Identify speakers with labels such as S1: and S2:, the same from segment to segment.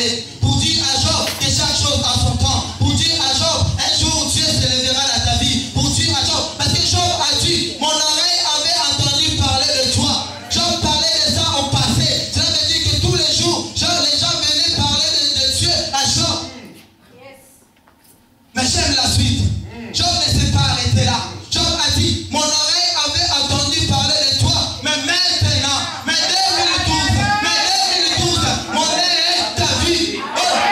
S1: parlé pour dire à Job que chaque chose a son temps. Pour dire à Job, un jour Dieu se lèvera dans ta vie. Pour dire à Job, parce que Job a dit, mon oreille avait entendu parler de toi. Job parlait de ça au passé. Cela veut dire que tous les jours, les gens venaient parler de Dieu à Job. Mais j'aime la suite. Job ne s'est pas arrêté là. Job a dit, mon oreille avait entendu parler de toi, mais maintenant, mais 2012, mon oreille t'a vu. Oh,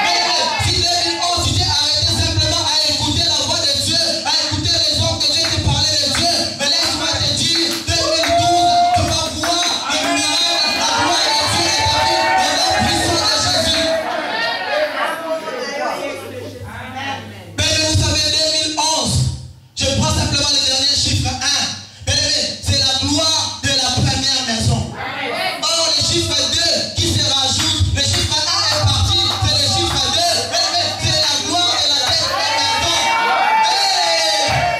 S1: mais si 2011, tu t'es arrêté simplement à écouter la voix de Dieu, à écouter les hommes que Dieu te parlait de Dieu, mais laisse-moi te dire, 2012, tu vas voir le miracle, la gloire de Dieu et ta vie, dans la puissance de Jésus. Mais vous savez, 2011, je prends simplement le dernier chiffre 1. C'est la gloire de la première maison. Or, le chiffre 2 qui se rajoute, le chiffre 1 est parti, c'est le chiffre 2. C'est la gloire de la deuxième maison.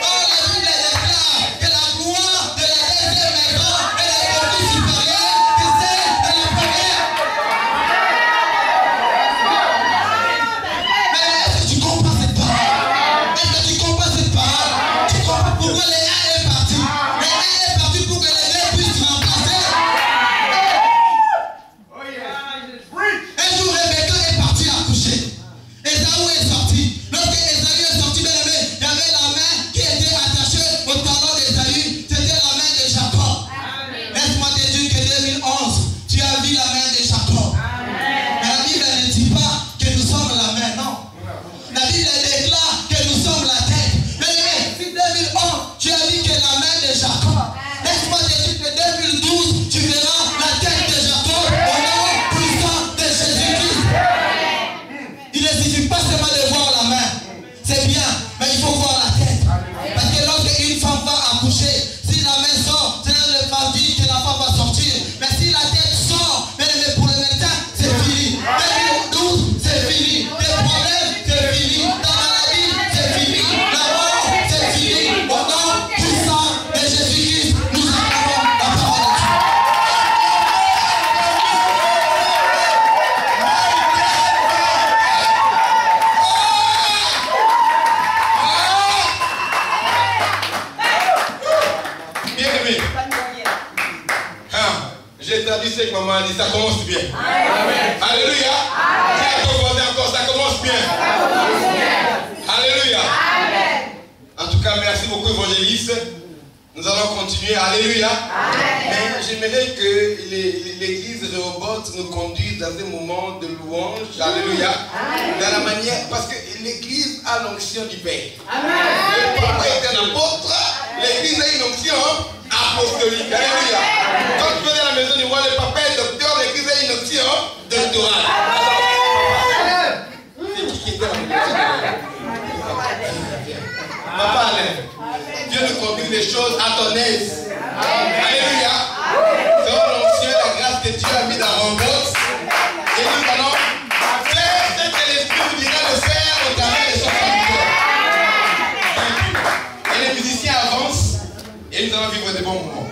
S1: Or, la Bible déclare que la gloire de la deuxième maison est beaucoup supérieure que celle de la première. Mais est-ce que tu comprends cette parole? Est-ce que tu comprends cette parole? Tu comprends pourquoi le 1 est parti? Le 1 est parti pour que les deux puissent se remplacer. Un jour, Rebecca est partie accoucher. Ésaü est sorti. Lorsque Ésaü est sorti, bien aimé, il y avait la main qui était attachée au talon d'Ésaü. C'était la main de Jacob. Laisse-moi te dire que 2011, tu as vu la main de Jacob. Mais la Bible ne dit pas que nous sommes la main, non. La Bible déclare que nous sommes la tête. Mais si 2011, tu as vu que la main de Jacob. Laisse-moi te dire que 2012, tu verras la tête de Jacob au nom puissant de Jésus-Christ. Il ne suffit pas seulement de voir la main. C'est bien, mais il faut voir la tête. Parce que lorsque une femme va accoucher, si la main sort, c'est le femme dit que la femme va sortir. Mais si la tête sort, mais pour le médecin, c'est fini. 2012, c'est fini. Les problèmes, c'est fini. La maladie, c'est fini. La mort, c'est fini. Au nom puissant de Jésus-Christ, nous acclamons la parole de Dieu.
S2: Bien aimé. J'ai traduit ce que maman a dit, ça commence bien. Alléluia. Dis à ton voisin encore, ça commence bien. Alléluia. En tout cas, merci beaucoup évangéliste. Nous allons continuer. Alléluia. Mais j'aimerais que l'église Rehoboth nous conduise dans un moment de louange. Alléluia. Dans la manière, parce que l'église a l'onction du Père. Le papa est un apôtre. L'église a une onction apostolique. Alléluia. Quand tu venais à la maison du roi, le papa est docteur, l'église a une onction doctorale. C'est qui était la maison? Papa Alain, Dieu nous conduit les choses à ton aise. Alléluia. C'est l'onction, la grâce que Dieu a mis dans Rehoboth. Et nous allons faire ce que l'Esprit nous dira de faire au travers de son serviteur. Et les musiciens avancent et nous allons vivre de bons moments.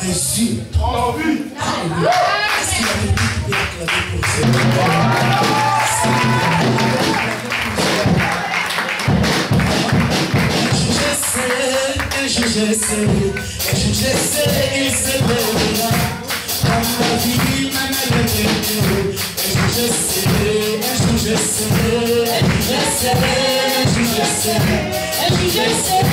S3: Jésus, en vue. Est-ce qu'il a dit qu'il peut acclamer pour ce je sais, il se lèvera. Dans ma vie, ma mère je sais,